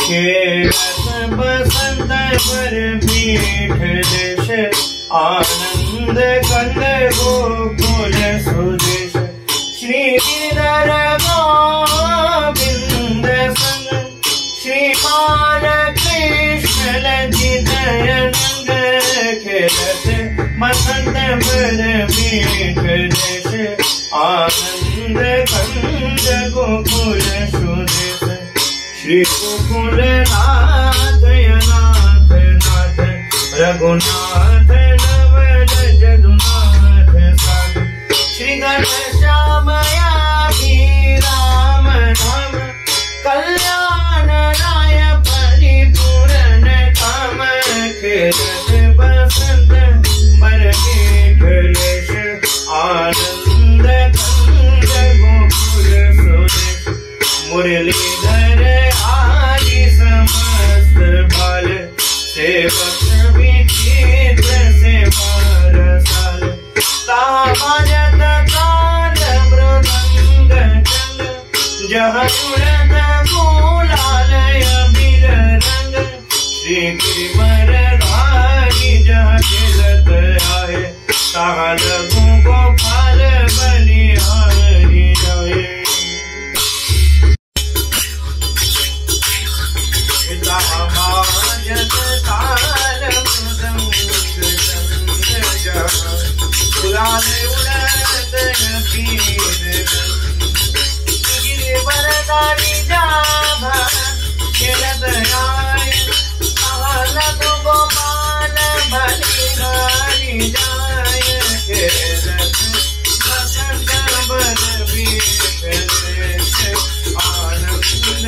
खेलत बसंत बर पीठ देश आनंद कंद गोकुल सुदेश श्रीधर गोविंद संग श्री बालकृष्ण लज्जित नंद खेलत बसंत बर पीठ देश आनंद कंद गोकुल सुदेश श्री गोकुलनाथ नाथ नाथ रघुनाथ नवल जदुनाथ साध श्री घनश्यामया राम धाम कल्याण राय परिपूर्ण काम खेलत बसंत बर पीठ देश आनंद कंद गोकुल सुदेश मुरलीधर आदि समस्त बाल सेवक विचित्र सेवा रसाल तामजत काल मृदंग चंग जह उड़त गुलालय बिर रंग श्री गिरिवरधारी जह खेलत आए ताहा लघु गोपाल बलिहारी जाए जत ताल मृदंग गुलाल उड़त पीर गिरिवरधारी जाभा खेलत आए लघु गोपाल बलिहारी जाय खेलत बसंत बर पीठ देश आनंद